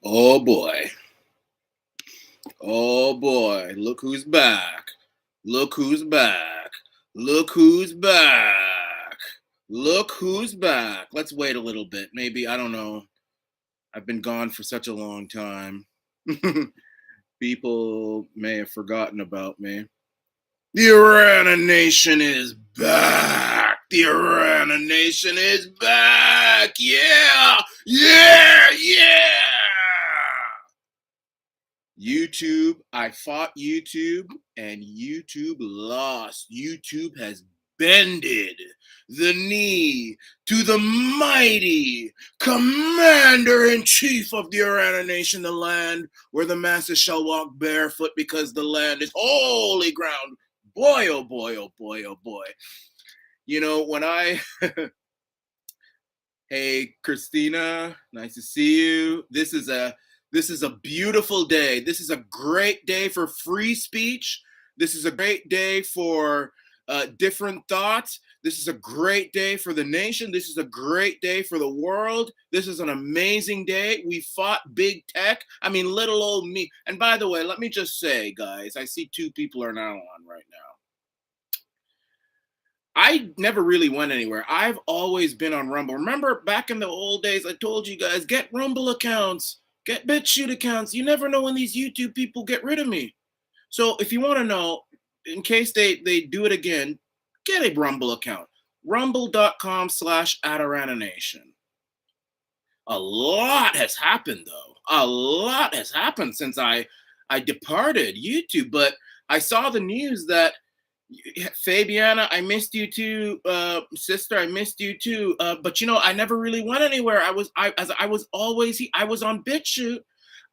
Oh boy. Oh boy. Look who's back. Look who's back. Look who's back. Look who's back. Let's wait a little bit. Maybe, I don't know. I've been gone for such a long time. People may have forgotten about me. The Arana Nation is back. The Arana Nation is back. Yeah. Yeah. Yeah. YouTube, I fought YouTube and YouTube lost. YouTube has bended the knee to the mighty commander in chief of the Arana Nation, the land where the masses shall walk barefoot because the land is holy ground. Boy, oh boy, oh boy, oh boy. You know, when I, hey, Christina, nice to see you. This is a beautiful day. This is a great day for free speech. This is a great day for different thoughts. This is a great day for the nation. This is a great day for the world. This is an amazing day. We fought big tech. I mean, little old me. And by the way, let me just say, guys, I see two people are now on right now. I never really went anywhere. I've always been on Rumble. Remember back in the old days, I told you guys, get Rumble accounts, get BitChute accounts. You never know when these YouTube people get rid of me. So if you want to know, in case they do it again, get a Rumble account. Rumble.com/AtaranAnation. A lot has happened, though. A lot has happened since I departed YouTube. But I saw the news that Fabiana, I missed you too, sister. I missed you too. But you know, I never really went anywhere. I was always I was on BitChute.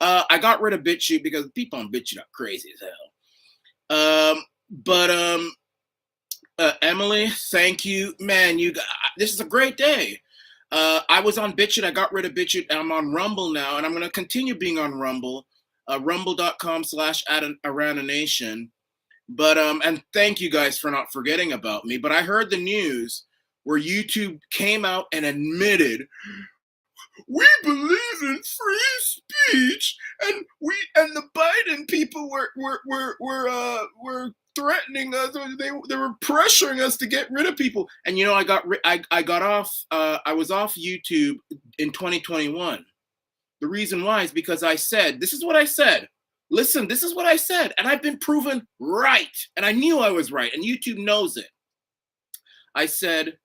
I got rid of BitChute because people on BitChute are crazy as hell. But Emily, thank you, man. This is a great day. I was on BitChute. I got rid of BitChute. And I'm on Rumble now, and I'm going to continue being on Rumble. Rumble.com/AtaranAnation. But and thank you guys for not forgetting about me. But I heard the news where YouTube came out and admitted we believe in free speech, and the Biden people were threatening us. They were pressuring us to get rid of people. And you know, I got off. I was off YouTube in 2021. The reason why is because I said, this is what I said. Listen, this is what I said, and I've been proven right, and I knew I was right, and YouTube knows it. I said,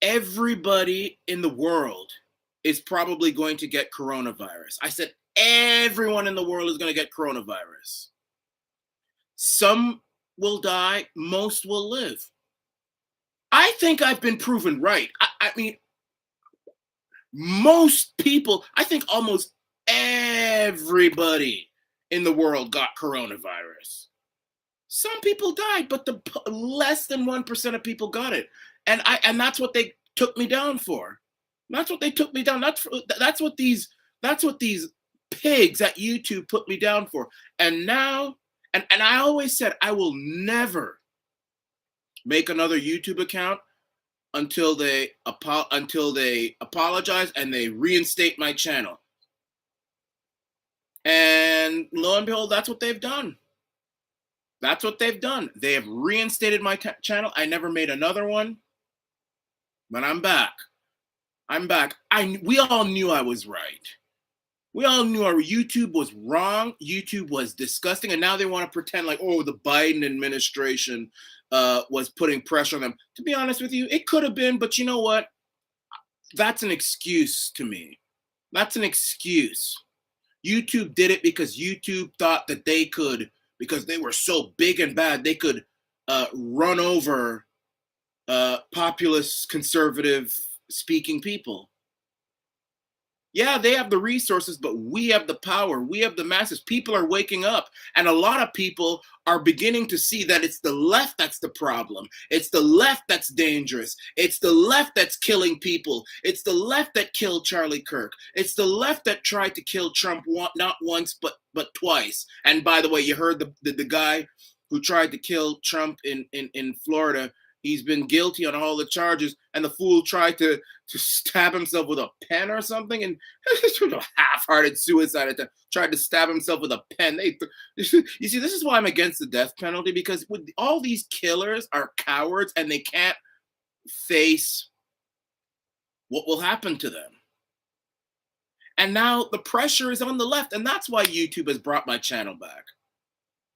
everybody in the world is probably going to get coronavirus. I said, everyone in the world is going to get coronavirus. Some will die, most will live. I think I've been proven right. I mean, most people, I think almost everybody in the world got coronavirus. Some people died, but the less than 1% of people got it. And that's what they took me down for. That's what they took me down. That's what these pigs at YouTube put me down for. And now, and I always said I will never make another YouTube account until they apologize and they reinstate my channel. And lo and behold, that's what they've done. That's what they've done. They have reinstated my channel. I never made another one, but I'm back. I'm back. We all knew I was right. We all knew our YouTube was wrong. YouTube was disgusting, and now they want to pretend like, oh, the Biden administration was putting pressure on them. To be honest with you, it could have been, but you know what? That's an excuse to me. That's an excuse. YouTube did it because YouTube thought that they could, because they were so big and bad, they could run over populist, conservative speaking people. Yeah, they have the resources, but we have the power. We have the masses. People are waking up. And a lot of people are beginning to see that it's the left that's the problem. It's the left that's dangerous. It's the left that's killing people. It's the left that killed Charlie Kirk. It's the left that tried to kill Trump not once, but twice. And by the way, you heard the guy who tried to kill Trump in Florida. he's been guilty on all the charges, and the fool tried to stab himself with a pen or something, and half-hearted suicide attempt, tried to stab himself with a pen. You see, this is why I'm against the death penalty, because with all these killers are cowards and they can't face what will happen to them. And now the pressure is on the left, and that's why YouTube has brought my channel back.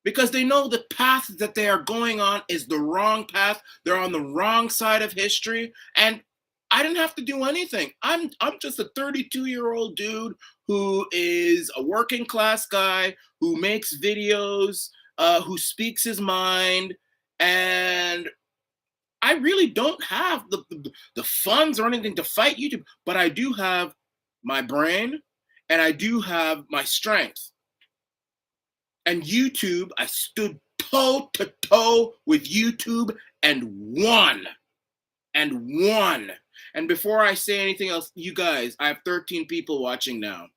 Because they know the path that they are going on is the wrong path. They're on the wrong side of history. And I didn't have to do anything. I'm just a 32-year-old dude who is a working class guy who makes videos, who speaks his mind. And I really don't have the funds or anything to fight YouTube. But I do have my brain, and I do have my strength. And YouTube, I stood toe to toe with YouTube and won. And won. And before I say anything else, you guys, I have 13 people watching now.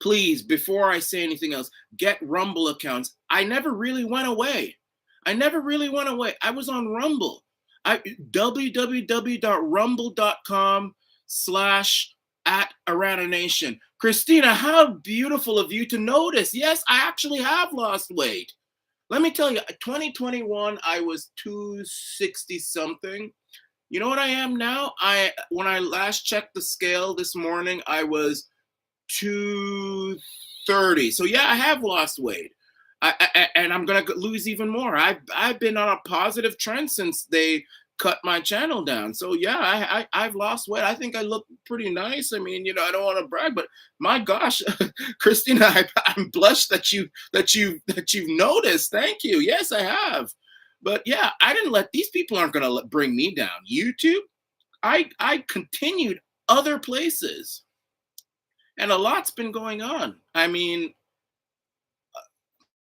Please, before I say anything else, get Rumble accounts. I never really went away. I was on Rumble. www.rumble.com/@AranaNation. Christina, how beautiful of you to notice. Yes, I actually have lost weight. Let me tell you, 2021, I was 260 something. You know what I am now? When I last checked the scale this morning, I was 230. So yeah, I have lost weight. And I'm gonna lose even more. I've been on a positive trend since they cut my channel down. So yeah, I've lost weight. I think I look pretty nice. I mean, I don't want to brag, but my gosh, Christina, I'm blushed that you've noticed. Thank you. Yes, I have. But yeah, I didn't let these people aren't gonna bring me down. YouTube, I continued other places, and a lot's been going on. I mean,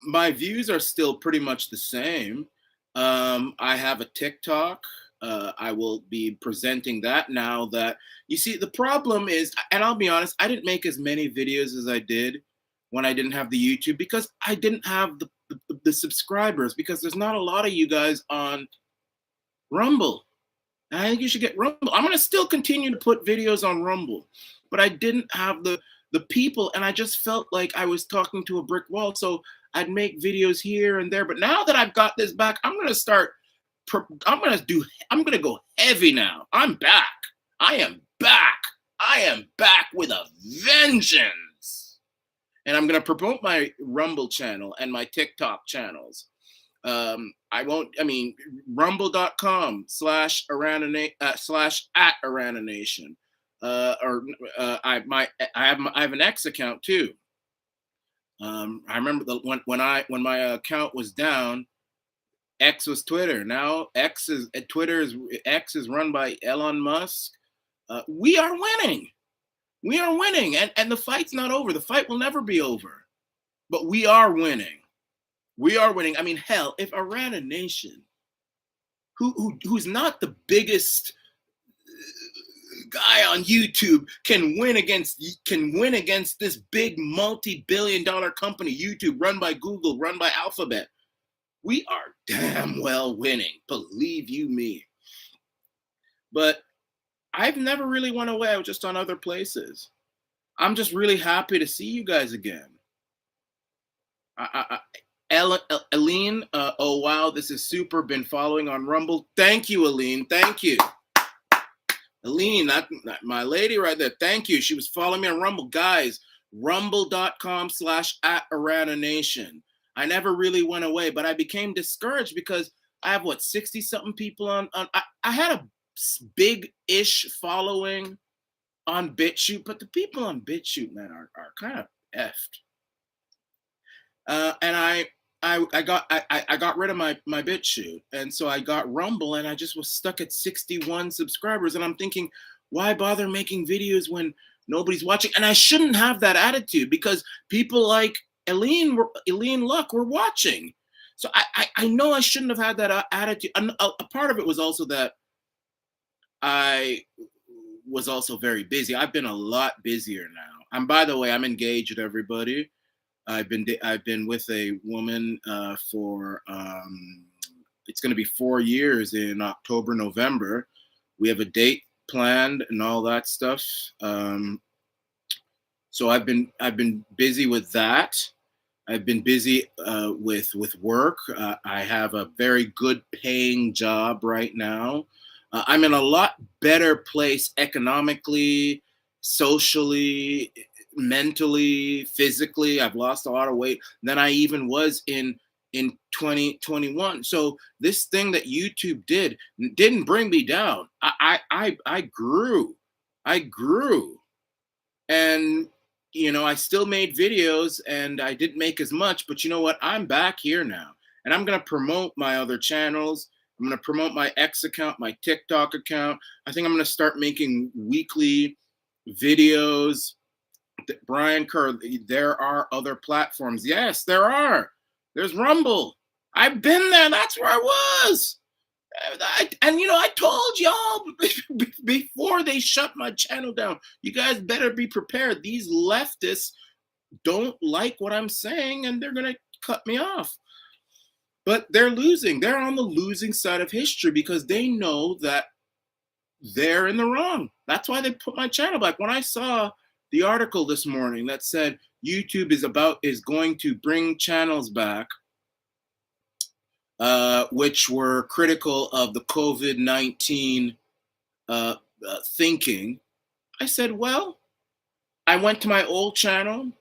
my views are still pretty much the same. I have a TikTok. I will be presenting that now. That you see, the problem is, and I'll be honest, I didn't make as many videos as I did when I didn't have the YouTube, because I didn't have the subscribers, because there's not a lot of you guys on Rumble. And I think you should get Rumble. I'm gonna still continue to put videos on Rumble, but I didn't have the people, and I just felt like I was talking to a brick wall. So I'd make videos here and there. But now that I've got this back, I'm gonna go heavy now. I'm back. I am back. I am back with a vengeance. And I'm gonna promote my Rumble channel and my TikTok channels. Rumble.com/@AranaNation. I have an X account too. I remember when my account was down, X was Twitter. Now X is run by Elon Musk. We are winning. And the fight's not over. The fight will never be over. But we are winning. I mean, hell, if Arana Nation, who's not the biggest guy on YouTube, can win against this big multi-billion-dollar company, YouTube, run by Google, run by Alphabet, we are damn well winning, believe you me. But I've never really went away. I was just on other places. I'm just really happy to see you guys again. Aline, oh wow, this is super. Been following on Rumble. Thank you, Aline. Thank you. Aline, that my lady right there. Thank you. She was following me on Rumble. Guys, rumble.com/@AranaNation. I never really went away, but I became discouraged because I have 60-something people on. I had a big-ish following on BitChute, but the people on BitChute, man, are kind of effed. And I got rid of my BitChute, and so I got Rumble, and I just was stuck at 61 subscribers, and I'm thinking, why bother making videos when nobody's watching? And I shouldn't have that attitude, because people like Eileen Luck were watching. So I know I shouldn't have had that attitude. And a part of it was also that I was also very busy. I've been a lot busier now. And by the way, I'm engaged with everybody. I've been with a woman for it's going to be 4 years in October, November. We have a date planned and all that stuff. So I've been busy with that. I've been busy with work. I have a very good paying job right now. I'm in a lot better place economically, socially, mentally, physically. I've lost a lot of weight than I even was in 2021. So this thing that YouTube didn't bring me down. I grew. I grew. And I still made videos and I didn't make as much, but you know what? I'm back here now. And I'm going to promote my other channels. I'm going to promote my X account, my TikTok account. I think I'm going to start making weekly videos. Brian Kerr, there are other platforms. Yes, there are. There's Rumble. I've been there. That's where I was. I told y'all before they shut my channel down, you guys better be prepared. These leftists don't like what I'm saying and they're going to cut me off. But they're losing. They're on the losing side of history because they know that they're in the wrong. That's why they put my channel back. When I saw the article this morning that said YouTube is going to bring channels back, which were critical of the COVID-19 thinking, I said, well, I went to my old channel.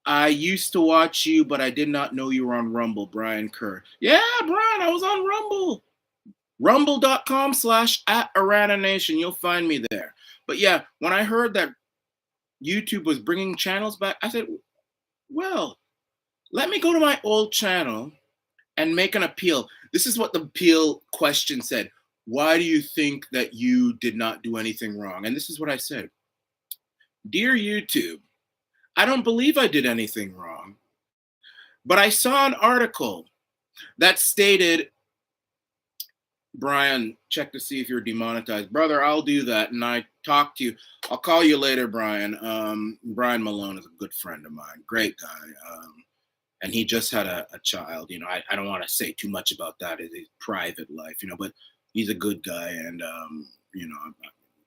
I used to watch you, but I did not know you were on Rumble, Brian Kerr. Yeah, Brian, I was on Rumble. Rumble.com/@Arana Nation. You'll find me there. But yeah, when I heard that YouTube was bringing channels back, I said, well, let me go to my old channel and make an appeal. This is what the appeal question said. Why do you think that you did not do anything wrong? And this is what I said. Dear YouTube, I don't believe I did anything wrong, but I saw an article that stated, Brian, check to see if you're demonetized. Brother, I'll do that. And I talked to you. I'll call you later, Brian. Brian Malone is a good friend of mine. Great guy. And he just had a child. I don't want to say too much about that in his private life, but he's a good guy. And,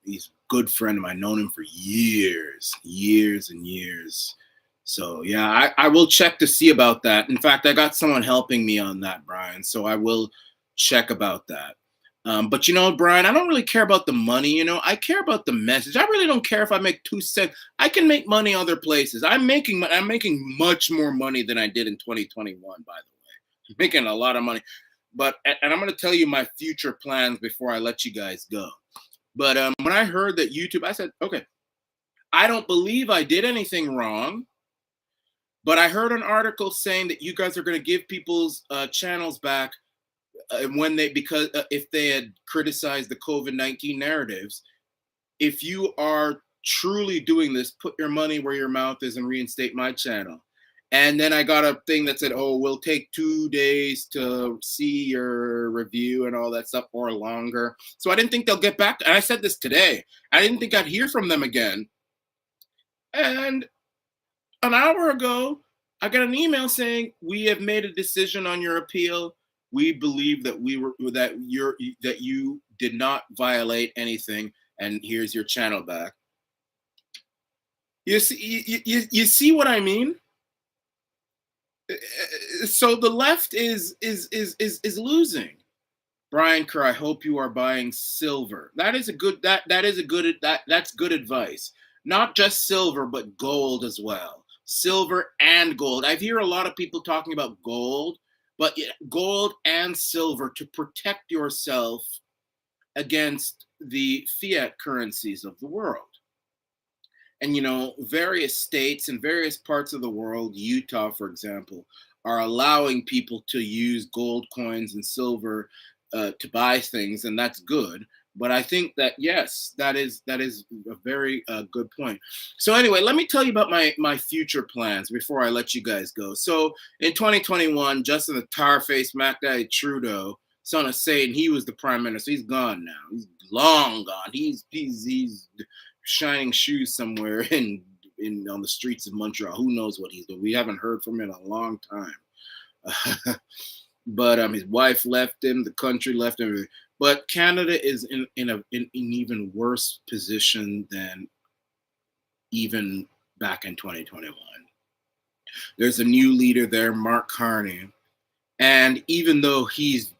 he's a good friend of mine. I've known him for years and years. So, yeah, I will check to see about that. In fact, I got someone helping me on that, Brian. So I will check about that. But Brian, I don't really care about the money. I care about the message. I really don't care if I make 2 cents. I can make money other places. I'm making much more money than I did in 2021, by the way. I'm making a lot of money. And I'm going to tell you my future plans before I let you guys go. But when I heard that YouTube, I said, okay, I don't believe I did anything wrong. But I heard an article saying that you guys are going to give people's channels back because if they had criticized the COVID-19 narratives. If you are truly doing this, put your money where your mouth is and reinstate my channel. And then I got a thing that said, oh, we'll take 2 days to see your review and all that stuff, or longer. So I didn't think they'll get back. And I said this today. I didn't think I'd hear from them again. And an hour ago, I got an email saying, we have made a decision on your appeal. We believe that you did not violate anything, and here's your channel back. You see what I mean? So the left is losing. Brian Kerr, I hope you are buying silver. That's good advice. Not just silver, but gold as well. Silver and gold. I hear a lot of people talking about gold. But gold and silver to protect yourself against the fiat currencies of the world. And, various states and various parts of the world, Utah, for example, are allowing people to use gold coins and silver to buy things, and that's good. But I think that, yes, that is a very good point. So anyway, let me tell you about my future plans before I let you guys go. So in 2021, Justin the Tar-Faced Mac Daddy Trudeau, son of Satan, he was the prime minister. He's gone now. He's long gone. He's shining shoes somewhere in on the streets of Montreal. Who knows what he's doing? We haven't heard from him in a long time. But his wife left him, the country left him. But Canada is in an even worse position than even back in 2021. There's a new leader there, Mark Carney, and even though he's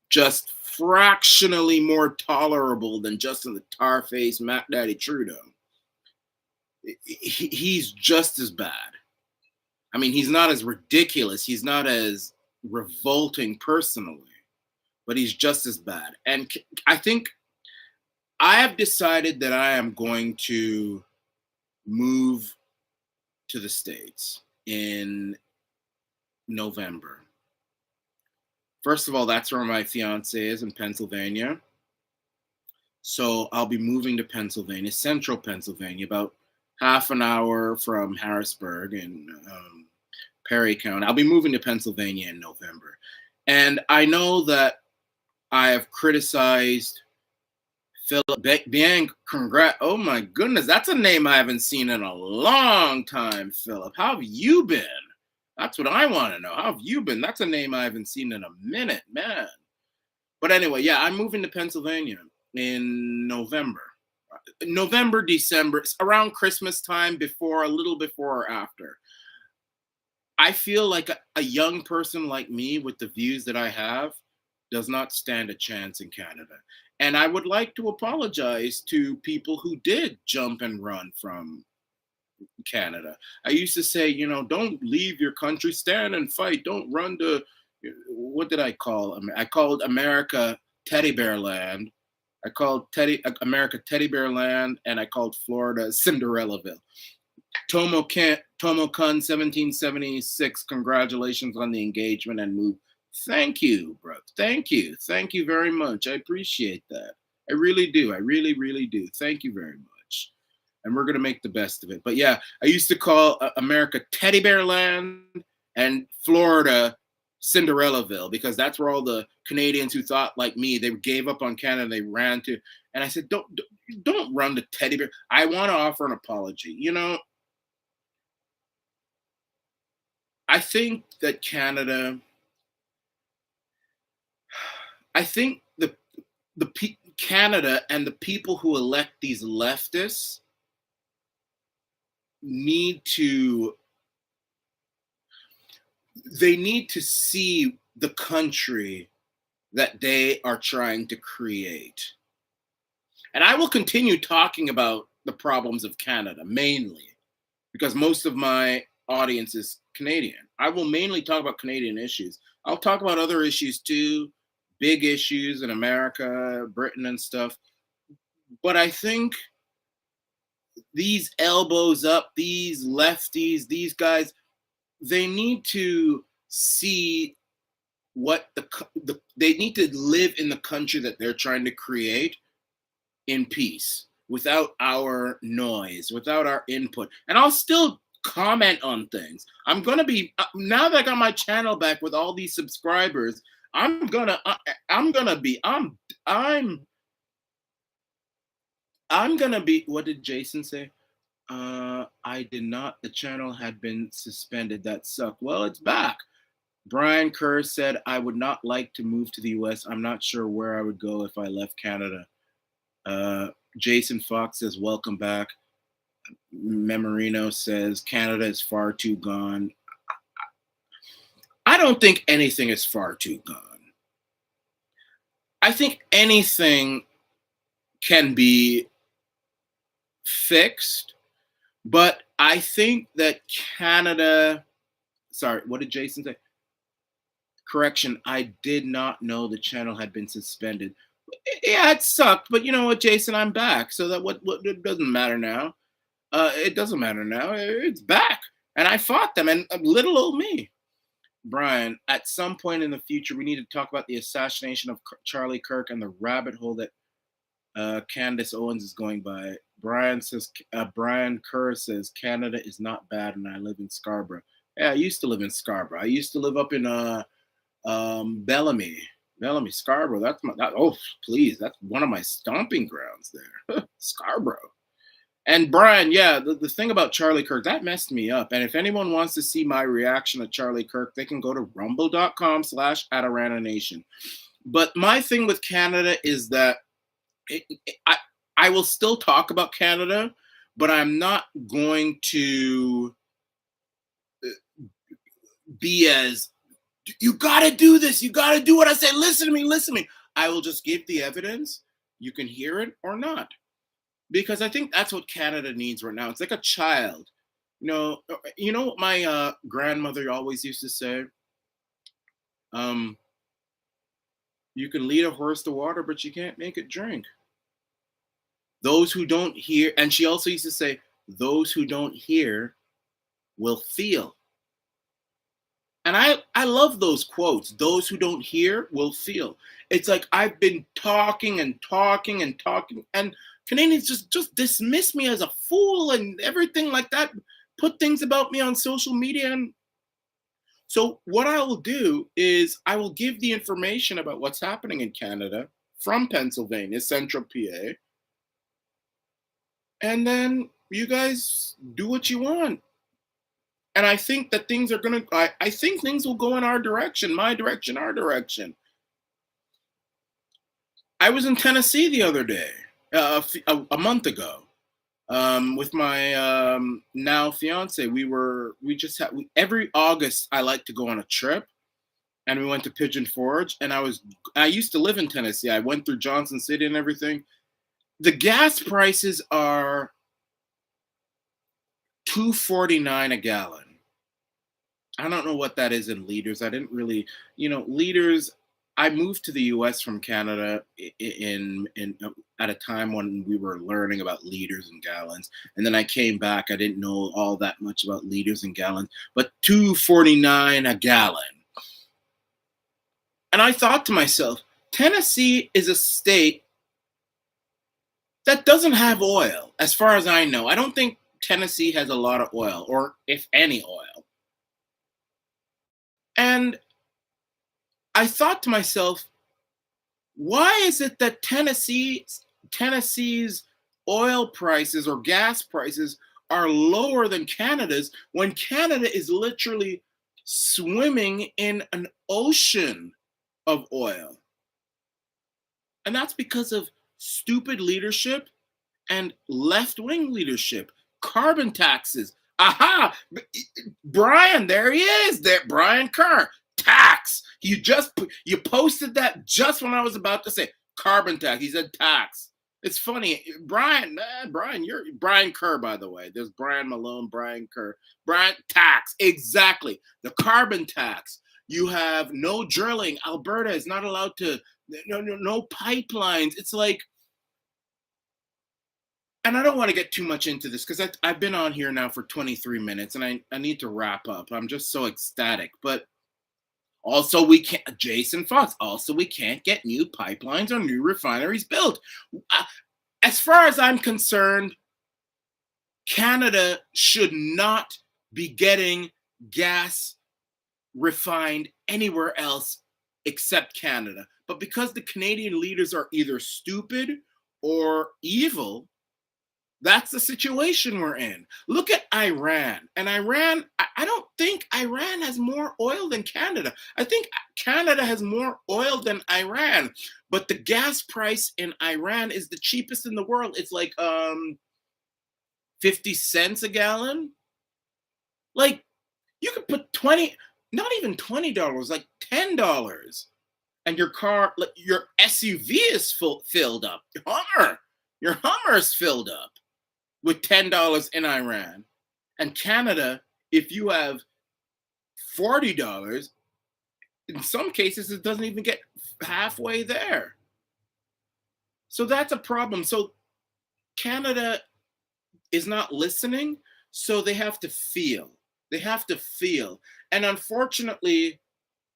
just fractionally more tolerable than Justin the Tar-faced Mac Daddy Trudeau, he's just as bad. I mean, he's not as ridiculous. He's not as revolting personally, but he's just as bad. And I think I have decided that I am going to move to the States in November. First of all, that's where my fiance is, in Pennsylvania. So I'll be moving to Pennsylvania, central Pennsylvania, about half an hour from Harrisburg in Perry County. I'll be moving to Pennsylvania in November. And I know that I have criticized Philip Biang. Oh my goodness, that's a name I haven't seen in a long time, Philip. How have you been? That's what I want to know. How have you been? That's a name I haven't seen in a minute, man. But anyway, yeah, I'm moving to Pennsylvania in November. November, December, around Christmas time, a little before or after. I feel like a young person like me with the views that I have does not stand a chance in Canada. And I would like to apologize to people who did jump and run from Canada. I used to say, don't leave your country, stand and fight. Don't run to, what did I call them? I called America Teddy Bear Land. I called America Teddy Bear Land, and I called Florida Cinderellaville. Tomo Kun 1776, congratulations on the engagement and move. Thank you, bro. Thank you. Thank you very much. I appreciate that. I really do. I really, really do. Thank you very much. And we're going to make the best of it. But yeah, I used to call America Teddy Bear Land and Florida Cinderellaville, because that's where all the Canadians who thought like me, they gave up on Canada, they ran to. And I said, don't run to Teddy Bear. I want to offer an apology. I think that Canada and the people who elect these leftists need to see the country that they are trying to create. And I will continue talking about the problems of Canada mainly, because most of my audience is Canadian. I will mainly talk about Canadian issues. I'll talk about other issues too, big issues in America, Britain and stuff. But I think these elbows up, these lefties, these guys, they need to see what they need to live in the country that they're trying to create in peace, without our noise, without our input. And I'll still comment on things. I'm going to be, now that I got my channel back with all these subscribers, I'm going to be, what did Jason say? I did not, the channel had been suspended. That sucked. Well, it's back. Brian Kerr said, I would not like to move to the US. I'm not sure where I would go if I left Canada. Jason Fox says, welcome back. Memorino says, Canada is far too gone. I don't think anything is far too gone. I think anything can be fixed, but I think that Canada, sorry, what did Jason say? Correction, I did not know the channel had been suspended. Yeah, it sucked, but you know what, Jason, I'm back. So that what it doesn't matter now. It doesn't matter now. It's back. And I fought them, and little old me. Brian, at some point in the future, we need to talk about the assassination of Charlie Kirk and the rabbit hole that Candace Owens is going by. Brian Kerr says, Canada is not bad, and I live in Scarborough. Yeah, I used to live in Scarborough. I used to live up in Bellamy, Scarborough. Oh, please, that's one of my stomping grounds there. Scarborough. And Brian, yeah, the thing about Charlie Kirk, that messed me up. And if anyone wants to see my reaction to Charlie Kirk, they can go to rumble.com/Arana Nation. But my thing with Canada is that I will still talk about Canada, but I'm not going to be as, you got to do this, you got to do what I say, listen to me, listen to me. I will just give the evidence. You can hear it or not. Because I think that's what Canada needs right now. It's like a child. You know what my grandmother always used to say? Um, you can lead a horse to water, but you can't make it drink. Those who don't hear, and she also used to say, those who don't hear will feel. And I love those quotes. Those who don't hear will feel. It's like I've been talking and talking and talking, and Canadians just dismiss me as a fool and everything like that. Put things about me on social media. And so what I will do is I will give the information about what's happening in Canada from Pennsylvania, Central PA, and then you guys do what you want. And I think that things are going to, I think things will go in our direction, my direction, our direction. I was in Tennessee the other day, a month ago, with my now fiance. We just had, every August, I like to go on a trip. And we went to Pigeon Forge. And I used to live in Tennessee. I went through Johnson City and everything. The gas prices are $2.49 a gallon. I don't know what that is in liters. I didn't really, liters. I moved to the U.S. from Canada in at a time when we were learning about liters and gallons, and then I came back. I didn't know all that much about liters and gallons, but $2.49 a gallon. And I thought to myself, Tennessee is a state that doesn't have oil, as far as I know. I don't think Tennessee has a lot of oil, or if any oil. And I thought to myself, why is it that Tennessee's oil prices or gas prices are lower than Canada's when Canada is literally swimming in an ocean of oil? And that's because of stupid leadership and left-wing leadership. Carbon taxes. Aha! Brian, there he is. There, Brian Kerr. Tax. You posted that just when I was about to say carbon tax. He said tax. It's funny. Brian, you're Brian Kerr, by the way. There's Brian Malone, Brian Kerr. Brian, tax. Exactly. The carbon tax. You have no drilling. Alberta is not allowed to, no pipelines. It's like, and I don't want to get too much into this because I've been on here now for 23 minutes and I need to wrap up. I'm just so ecstatic. But also we can't, Jason Fox, also we can't get new pipelines or new refineries built. As far as I'm concerned, Canada should not be getting gas refined anywhere else except Canada. But because the Canadian leaders are either stupid or evil, that's the situation we're in. Look at Iran. And Iran, I don't think Iran has more oil than Canada. I think Canada has more oil than Iran. But the gas price in Iran is the cheapest in the world. It's like 50 cents a gallon. Like, you could put not even $20, like $10. And your car, your SUV is filled up. Your Hummer is filled up with $10 in Iran. And Canada, if you have $40, in some cases, it doesn't even get halfway there. So that's a problem. So Canada is not listening, so they have to feel. They have to feel. And unfortunately,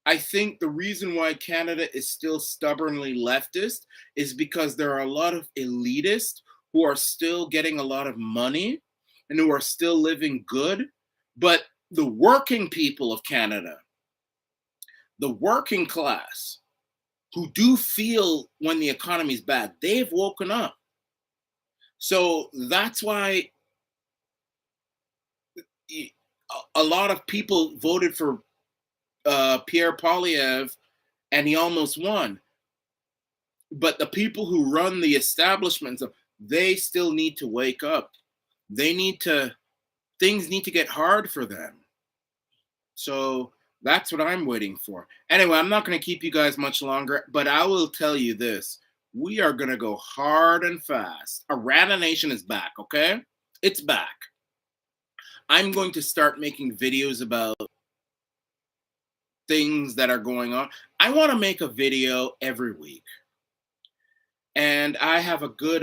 I think the reason why Canada is still stubbornly leftist is because there are a lot of elitists who are still getting a lot of money and who are still living good. But the working people of Canada, the working class, who do feel when the economy is bad, they've woken up. So that's why a lot of people voted for Pierre Polyev, and he almost won. But the people who run the establishments, they still need to wake up. They need to, things need to get hard for them. So that's what I'm waiting for. Anyway, I'm not going to keep you guys much longer, but I will tell you this. We are going to go hard and fast. Arana Nation is back, okay? It's back. I'm going to start making videos about things that are going on. I want to make a video every week. And I have a good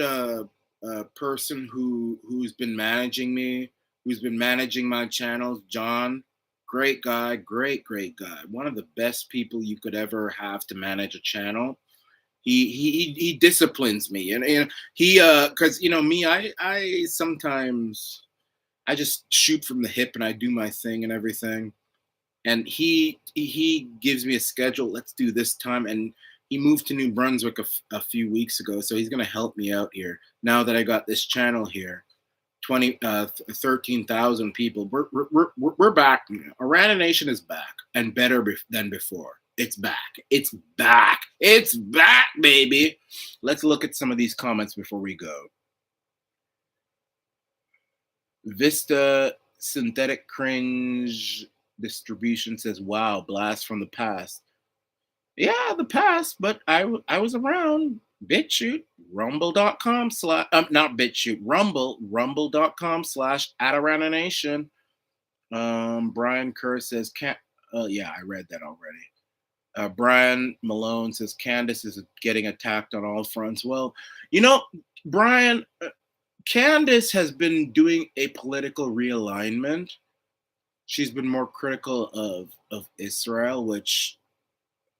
person who's been managing me, who's been managing my channels, John. Great guy, great guy. One of the best people you could ever have to manage a channel. He disciplines me, and he because me, I sometimes I just shoot from the hip and I do my thing and everything. And he gives me a schedule. Let's do this time. And he moved to New Brunswick a few weeks ago, so he's going to help me out here now that I got this channel here. 13,000 people. We're back. Arana Nation is back and better than before. It's back. It's back. It's back, baby. Let's look at some of these comments before we go. Vista Synthetic Cringe Distribution says, wow, blast from the past. Yeah, the past, but I was around. BitChute, rumble.com / not BitChute, rumble.com/@AranaNation. Brian Kerr says, yeah, I read that already. Brian Malone says, Candace is getting attacked on all fronts. Well, Brian, Candace has been doing a political realignment. She's been more critical of Israel, which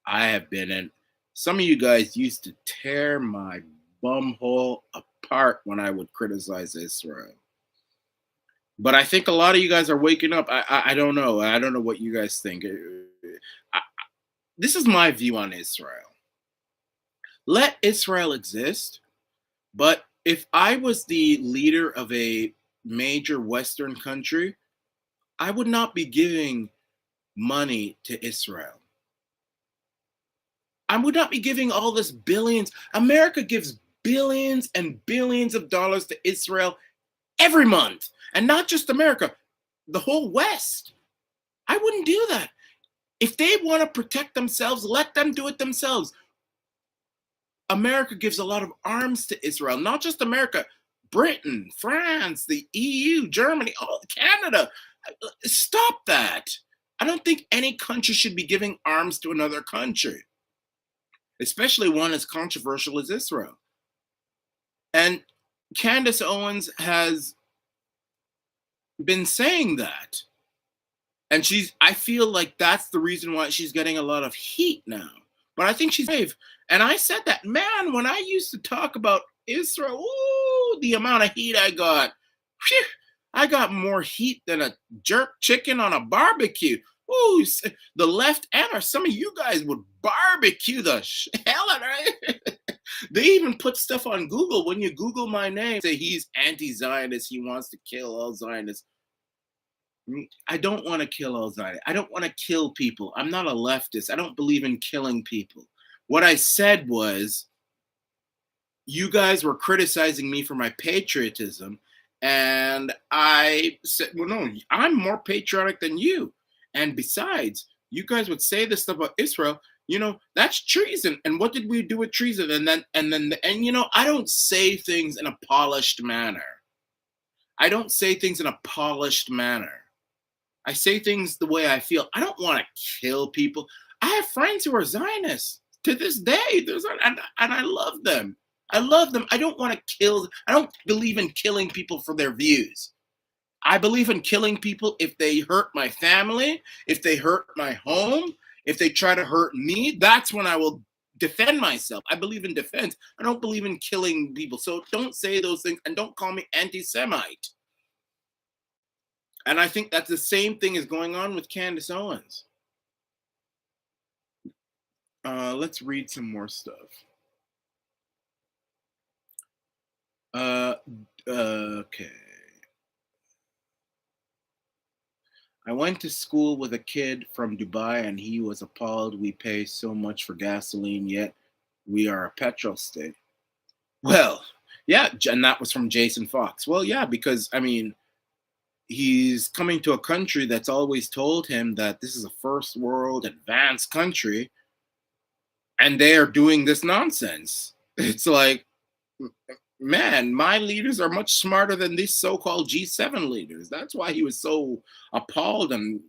I have been. And some of you guys used to tear my bumhole apart when I would criticize Israel. But I think a lot of you guys are waking up. I don't know. I don't know what you guys think. This is my view on Israel. Let Israel exist. But if I was the leader of a major Western country, I would not be giving money to Israel. I would not be giving all this billions. America gives billions and billions of dollars to Israel every month. And not just America, the whole West. I wouldn't do that. If they want to protect themselves, let them do it themselves. America gives a lot of arms to Israel, not just America, Britain, France, the EU, Germany, Canada. Stop that. I don't think any country should be giving arms to another country, especially one as controversial as Israel. And Candace Owens has been saying that. And I feel like that's the reason why she's getting a lot of heat now. But I think she's brave. And I said that, man, when I used to talk about Israel, ooh, the amount of heat I got. Whew, I got more heat than a jerk chicken on a barbecue. Ooh, the left and some of you guys would barbecue the hell out of it. They even put stuff on Google. When you Google my name, say he's anti-Zionist, he wants to kill all Zionists. I don't want to kill all Zionists. I don't want to kill people. I'm not a leftist. I don't believe in killing people. What I said was, you guys were criticizing me for my patriotism, and I said, well, no, I'm more patriotic than you. And besides, you guys would say this stuff about Israel, that's treason. And what did we do with treason? And I don't say things in a polished manner. I don't say things in a polished manner. I say things the way I feel. I don't want to kill people. I have friends who are Zionists to this day. And I love them. I love them. I don't want to kill. I don't believe in killing people for their views. I believe in killing people if they hurt my family, if they hurt my home, if they try to hurt me. That's when I will defend myself. I believe in defense. I don't believe in killing people. So don't say those things and don't call me anti-Semite. And I think that's the same thing is going on with Candace Owens. Let's read some more stuff. Okay. I went to school with a kid from Dubai and he was appalled we pay so much for gasoline, yet we are a petrol state. Well, yeah, and that was from Jason Fox. Well, yeah, because I mean, he's coming to a country that's always told him that this is a first world advanced country and they are doing this nonsense. It's like, man, my leaders are much smarter than these so-called G7 leaders. That's why he was so appalled and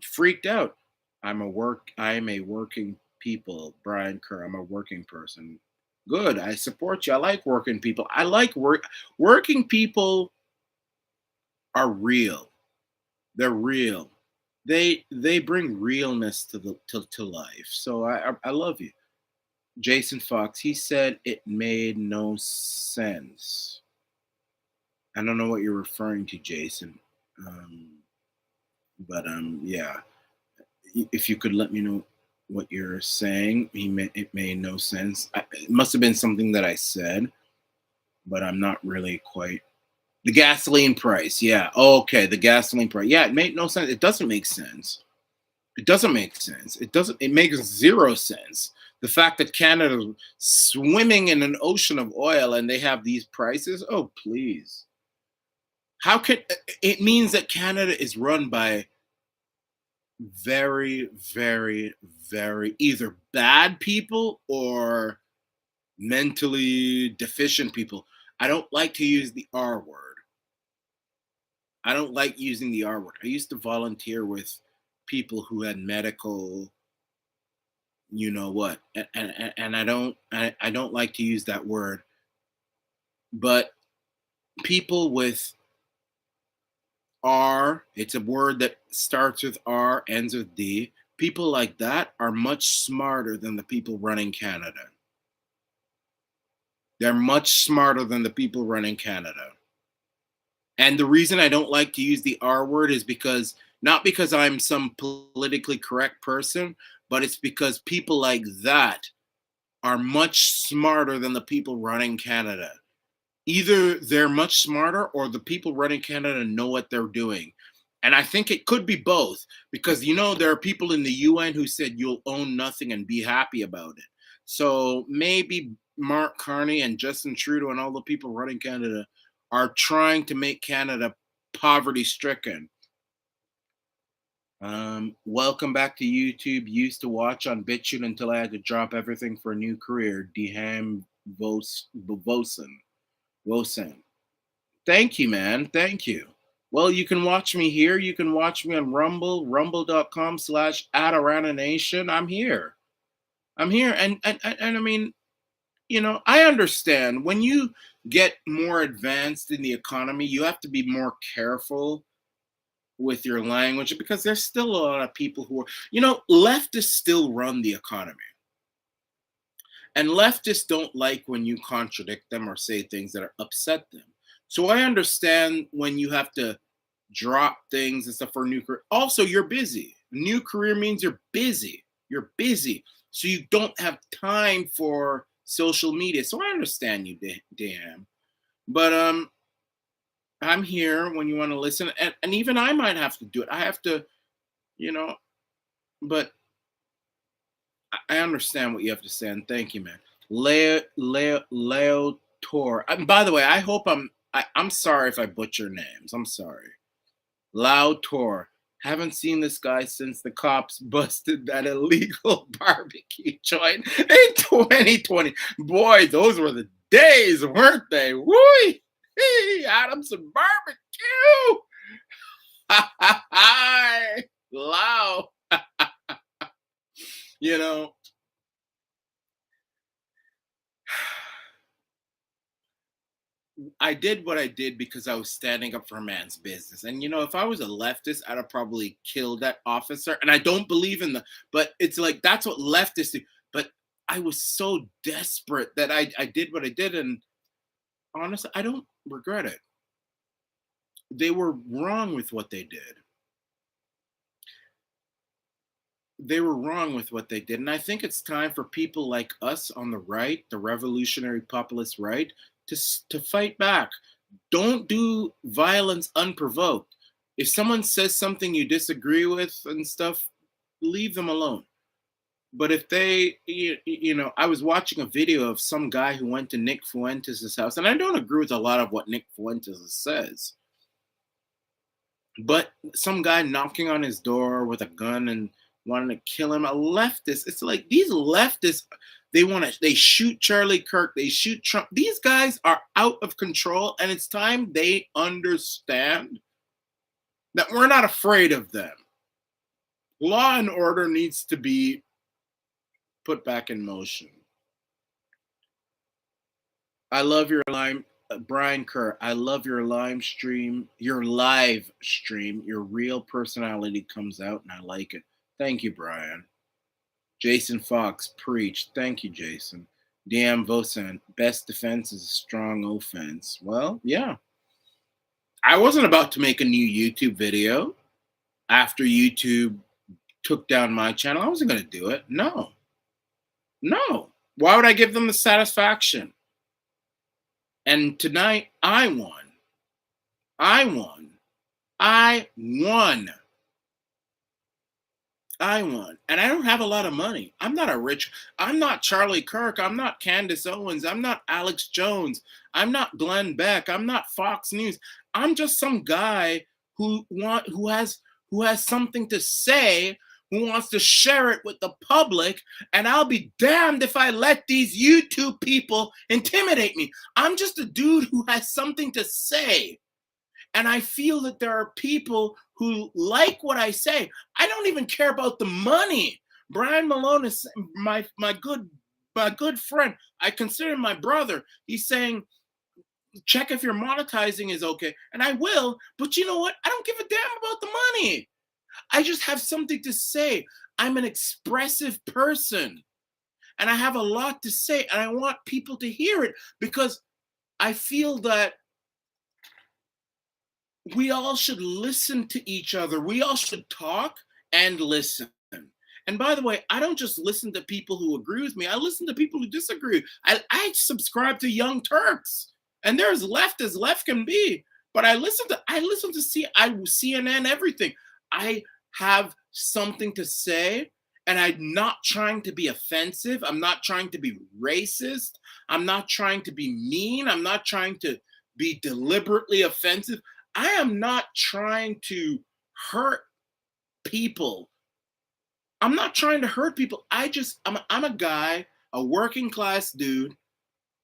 freaked out. I am a working people, Brian Kerr. I'm a working person. Good. I support you. I like working people. I like working people are real. They're real. They bring realness to to life. So I love you. Jason Fox, he said it made no sense. I don't know what you're referring to, Jason. Um, but yeah. If you could let me know what you're saying, it made no sense. It must have been something that I said, but I'm not really quite. The gasoline price, yeah. Okay, the gasoline price. Yeah, it made no sense. It doesn't make sense. It doesn't make sense. It doesn't. It makes zero sense. The fact that Canada's swimming in an ocean of oil and they have these prices. Oh, please. How can it means that Canada is run by very, very, very either bad people or mentally deficient people. I don't like to use the R word. I don't like using the R word. I used to volunteer with people who had medical, you know what, and I don't like to use that word, but people with R, it's a word that starts with R, ends with D. People like that are much smarter than the people running Canada. They're much smarter than the people running Canada. And the reason I don't like to use the R word is because not because I'm some politically correct person, but it's because people like that are much smarter than the people running Canada. Either they're much smarter or the people running Canada know what they're doing. And I think it could be both because, you know, there are people in the UN who said you'll own nothing and be happy about it. So maybe Mark Carney and Justin Trudeau and all the people running Canada are trying to make Canada poverty stricken. Welcome back to YouTube. Used to watch on BitChute until I had to drop everything for a new career. Deham Vosen. Wosen. Thank you, man. Thank you. Well, you can watch me here. You can watch me on Rumble, rumble.com/Arana Nation. I'm here. I'm here. And I mean, you know, I understand when you get more advanced in the economy, you have to be more careful with your language because there's still a lot of people who are, you know, leftists still run the economy. And leftists don't like when you contradict them or say things that upset them. So I understand when you have to drop things and stuff for a new career. Also, you're busy. New career means you're busy. You're busy. So you don't have time for social media. So I understand you, Dan. But I'm here when you want to listen. And even I might have to do it. I have to, you know, but I understand what you have to say, and thank you, man. Leo Tor. And by the way, I hope I'm sorry if I butcher names. I'm sorry. Lao Tor. Haven't seen this guy since the cops busted that illegal barbecue joint in 2020. Boy, those were the days, weren't they? Woo! Hey, Adams and barbecue. Hi, Lao. You know, I did what I did because I was standing up for a man's business. And you know, if I was a leftist, I'd have probably killed that officer. And I don't believe in but it's like that's what leftists do. But I was so desperate that I did what I did. And honestly, I don't regret it. They were wrong with what they did. They were wrong with what they did. And I think it's time for people like us on the right, the revolutionary populist right, to fight back. Don't do violence unprovoked. If someone says something you disagree with and stuff, leave them alone. But if they, I was watching a video of some guy who went to Nick Fuentes' house, and I don't agree with a lot of what Nick Fuentes says, but some guy knocking on his door with a gun and wanting to kill him, a leftist. It's like these leftists, they shoot Charlie Kirk, they shoot Trump. These guys are out of control, and it's time they understand that we're not afraid of them. Law and order needs to be put back in motion. I love your Brian Kerr. I love your live stream. Your real personality comes out, and I like it. Thank you, Brian. Jason Fox, preach. Thank you, Jason. DM Vosan, best defense is a strong offense. Well, yeah. I wasn't about to make a new YouTube video after YouTube took down my channel. I wasn't going to do it. No. Why would I give them the satisfaction? And tonight, I won. And I don't have a lot of money. I'm not Charlie Kirk. I'm not Candace Owens. I'm not Alex Jones. I'm not Glenn Beck. I'm not Fox News. I'm just some guy who has something to say, who wants to share it with the public, and I'll be damned if I let these YouTube people intimidate me. I'm just a dude who has something to say. And I feel that there are people who like what I say. I don't even care about the money. Brian Malone is my good friend. I consider him my brother. He's saying, check if your monetizing is okay. And I will, but you know what? I don't give a damn about the money. I just have something to say. I'm an expressive person, and I have a lot to say, and I want people to hear it, because I feel that we all should listen to each other. We all should talk and listen. And by the way, I don't just listen to people who agree with me. I listen to people who disagree. I subscribe to Young Turks, and they're as left can be. But I listen to CNN, everything. I have something to say, and I'm not trying to be offensive. I'm not trying to be racist. I'm not trying to be mean. I'm not trying to be deliberately offensive. I am not trying to hurt people. I'm not trying to hurt people. I'm a guy, a working class dude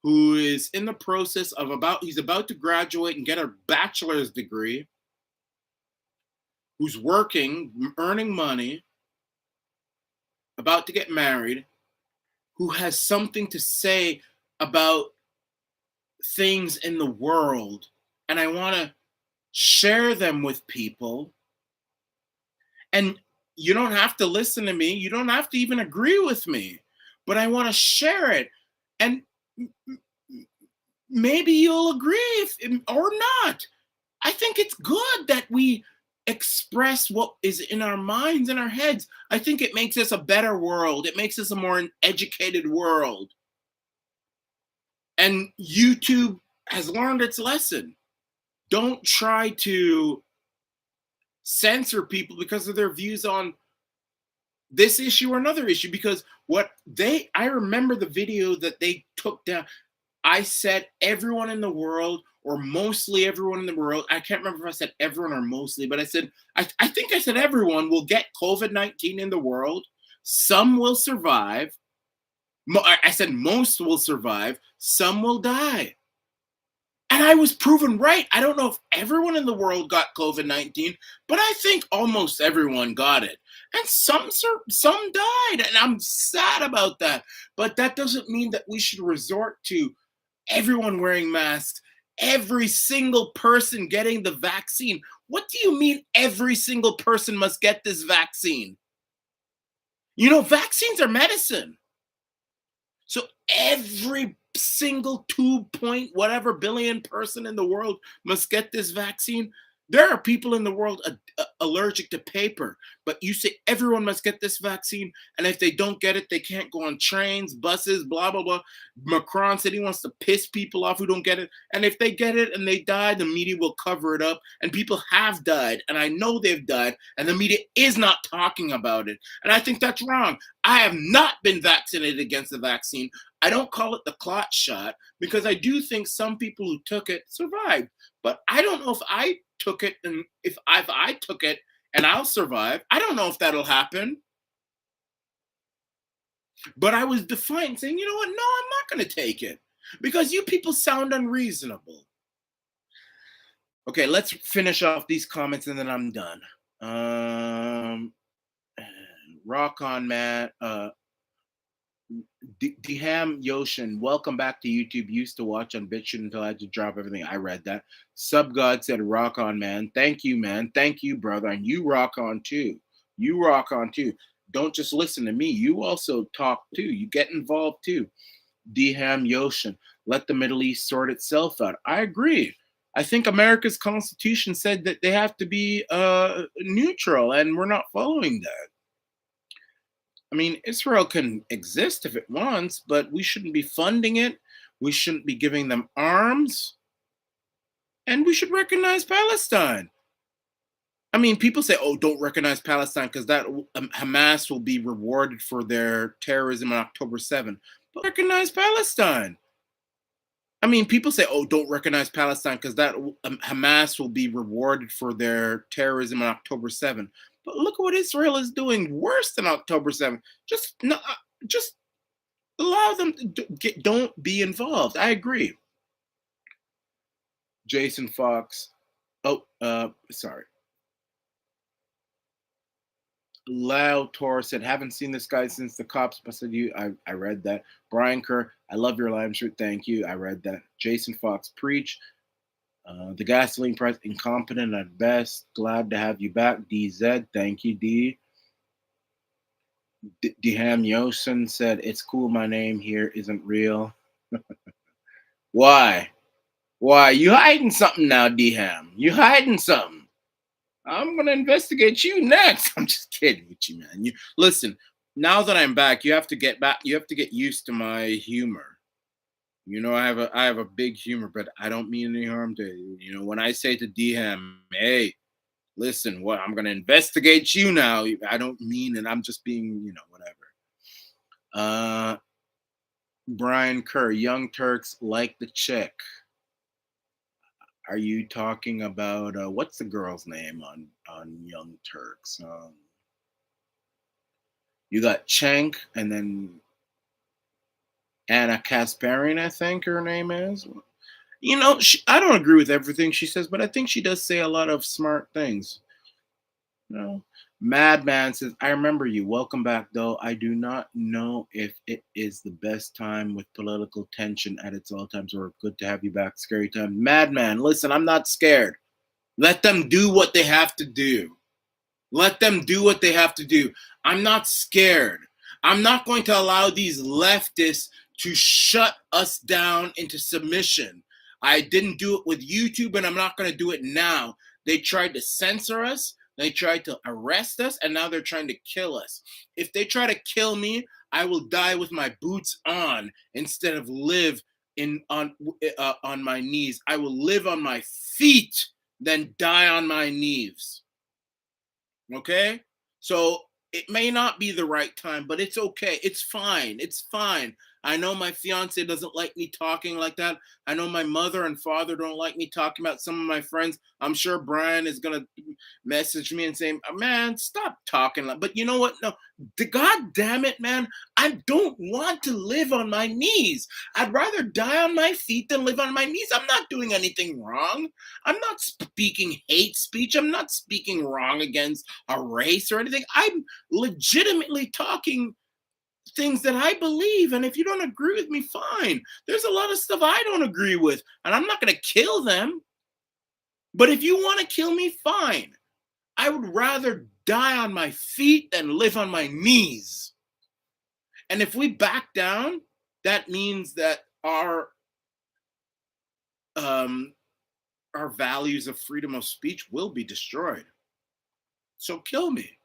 who is in the process of he's about to graduate and get a bachelor's degree, who's working, earning money, about to get married, who has something to say about things in the world, and I want to share them with people. And you don't have to listen to me. You don't have to even agree with me, but I want to share it. And maybe you'll agree or not. I think it's good that we express what is in our minds and our heads. I think it makes us a better world. It makes us a more educated world. And YouTube has learned its lesson. Don't try to censor people because of their views on this issue or another issue, because I remember the video that they took down. I said everyone in the world, or mostly everyone in the world, I can't remember if I said everyone or mostly, but I said, I think I said everyone will get COVID-19 in the world. Some will survive. I said most will survive. Some will die. And I was proven right. I don't know if everyone in the world got COVID-19, but I think almost everyone got it. And some died, and I'm sad about that. But that doesn't mean that we should resort to everyone wearing masks, every single person getting the vaccine. What do you mean every single person must get this vaccine? You know, vaccines are medicine. So every single 2 point whatever billion person in the world must get this vaccine. There are people in the world allergic to paper, but you say everyone must get this vaccine, and if they don't get it, they can't go on trains, buses, blah blah blah. Macron said he wants to piss people off who don't get it, and if they get it and they die, the media will cover it up, and people have died, and I know they've died, and the media is not talking about it, and I think that's wrong. I have not been vaccinated against the vaccine. I don't call it the clot shot because I do think some people who took it survived. But I don't know if I took it and if I took it and I'll survive. I don't know if that'll happen. But I was defiant, saying, you know what? No, I'm not going to take it because you people sound unreasonable. Okay, let's finish off these comments and then I'm done. Um, Rock on, man. Deham Yoshin, welcome back to YouTube. Used to watch on BitChute until I had to drop everything. I read that. Sub God said, rock on, man. Thank you, man. Thank you, brother. And you rock on too. You rock on too. Don't just listen to me. You also talk too. You get involved too. Deham Yoshin, let the Middle East sort itself out. I agree. I think America's Constitution said that they have to be neutral, and we're not following that. I mean, Israel can exist if it wants, but we shouldn't be funding it. We shouldn't be giving them arms. And we should recognize Palestine. I mean, people say, oh, don't recognize Palestine because that Hamas will be rewarded for their terrorism on October 7th. But recognize Palestine. I mean, people say, oh, don't recognize Palestine because that Hamas will be rewarded for their terrorism on October 7th. But look at what Israel is doing worse than October 7th. Just allow them to don't be involved. I agree. Jason Fox. Oh, sorry. Lao Tor said, haven't seen this guy since the cops busted you. I read that. Brian Kerr, I love your live stream. Thank you. I read that. Jason Fox, preach. The gasoline price, incompetent at best. Glad to have you back. DZ, thank you, D. Deham Yosen said, it's cool my name here isn't real. Why? Why? You hiding something now, Deham. You hiding something. I'm gonna investigate you next. I'm just kidding with you, man. You listen, now that I'm back, you have to get back, you have to get used to my humor. You know, I have a big humor, but I don't mean any harm to you. You know, when I say to Deham, hey, listen, what I'm gonna investigate you now. I don't mean it. I'm just being, you know, whatever. Brian Kerr, Young Turks like the chick. Are you talking about what's the girl's name on Young Turks? You got Cenk and then Anna Kasparian, I think her name is. You know, I don't agree with everything she says, but I think she does say a lot of smart things. You know, Madman says, I remember you. Welcome back, though. I do not know if it is the best time with political tension at its all times or good to have you back. Scary time. Madman, listen, I'm not scared. Let them do what they have to do. Let them do what they have to do. I'm not scared. I'm not going to allow these leftists to shut us down into submission. I didn't do it with YouTube, and I'm not going to do it now. They tried to censor us. They tried to arrest us, and now they're trying to kill us. If they try to kill me, I will die with my boots on instead of live on my knees. I will live on my feet, then die on my knees. Okay? So it may not be the right time, but it's okay. It's fine. It's fine. I know my fiance doesn't like me talking like that. I know my mother and father don't like me talking about some of my friends. I'm sure Brian is going to message me and say, man, stop talking. But you know what? No, God damn it, man. I don't want to live on my knees. I'd rather die on my feet than live on my knees. I'm not doing anything wrong. I'm not speaking hate speech. I'm not speaking wrong against a race or anything. I'm legitimately talking things that I believe, and if you don't agree with me, fine. There's a lot of stuff I don't agree with, and I'm not going to kill them. But if you want to kill me, fine. I would rather die on my feet than live on my knees. And if we back down, that means that our our values of freedom of speech will be destroyed. So kill me.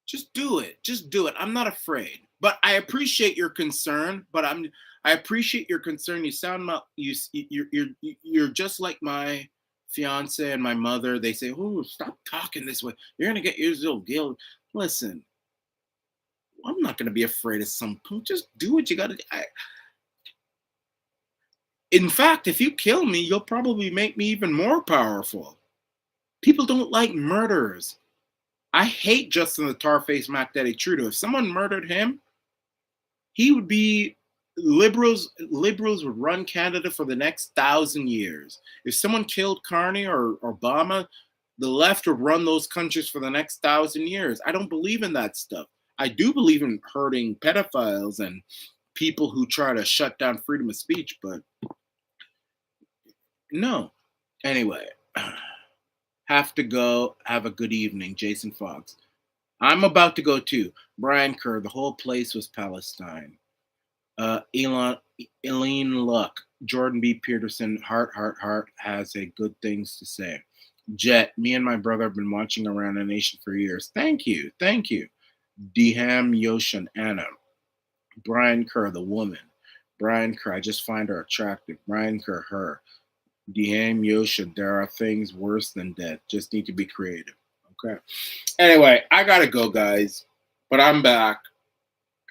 Just do it. Just do it. I'm not afraid. But I appreciate your concern. I appreciate your concern. You sound you're just like my fiance and my mother. They say, "Oh, stop talking this way. You're gonna get yourself guilt." Listen, I'm not gonna be afraid of some punk. Just do what you gotta do. In fact, if you kill me, you'll probably make me even more powerful. People don't like murderers. I hate Justin the Tarface Mac Daddy Trudeau. If someone murdered him, he would be liberals would run Canada for the next 1,000 years. If someone killed Carney or Obama, the left would run those countries for the next 1,000 years. I don't believe in that stuff. I do believe in hurting pedophiles and people who try to shut down freedom of speech, but no. Anyway, have to go. Have a good evening, Jason Fox. I'm about to go too. Brian Kerr, the whole place was Palestine. Eileen Luck, Jordan B. Peterson, heart, has a good things to say. Jet, me and my brother have been watching Arana Nation for years. Thank you. Deham Yoshan Anna. Brian Kerr, the woman. Brian Kerr, I just find her attractive. Brian Kerr, her. Deham Yoshan, there are things worse than death. Just need to be creative. Okay. Anyway, I gotta go, guys. But I'm back.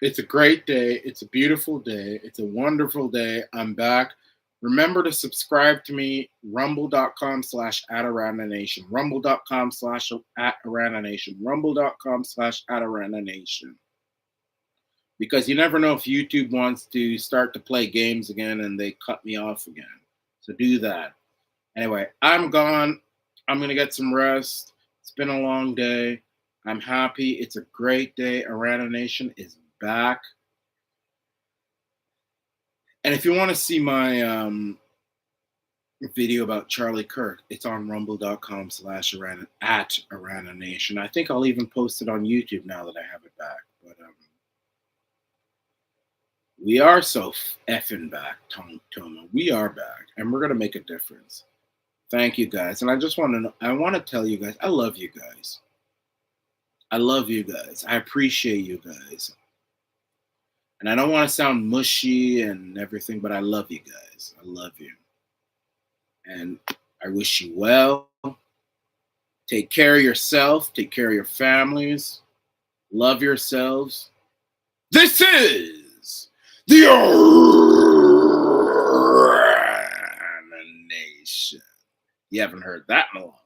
It's a great day. It's a beautiful day. It's a wonderful day. I'm back. Remember to subscribe to me, rumble.com/@AranaNation, rumble.com/@AranaNation, rumble.com/@AranaNation. Because you never know if YouTube wants to start to play games again and they cut me off again. So do that. Anyway, I'm gone. I'm going to get some rest. It's been a long day. I'm happy. It's a great day. Arana Nation is back. And if you want to see my video about Charlie Kirk, it's on rumble.com/@Arana Nation. I think I'll even post it on YouTube now that I have it back. But we are so effing back, Toma. We are back, and we're gonna make a difference. Thank you, guys. And I want to tell you guys, I love you guys. I love you guys. I appreciate you guys. And I don't want to sound mushy and everything, but I love you guys. I love you. And I wish you well. Take care of yourself. Take care of your families. Love yourselves. This is the Arana Nation. You haven't heard that in a long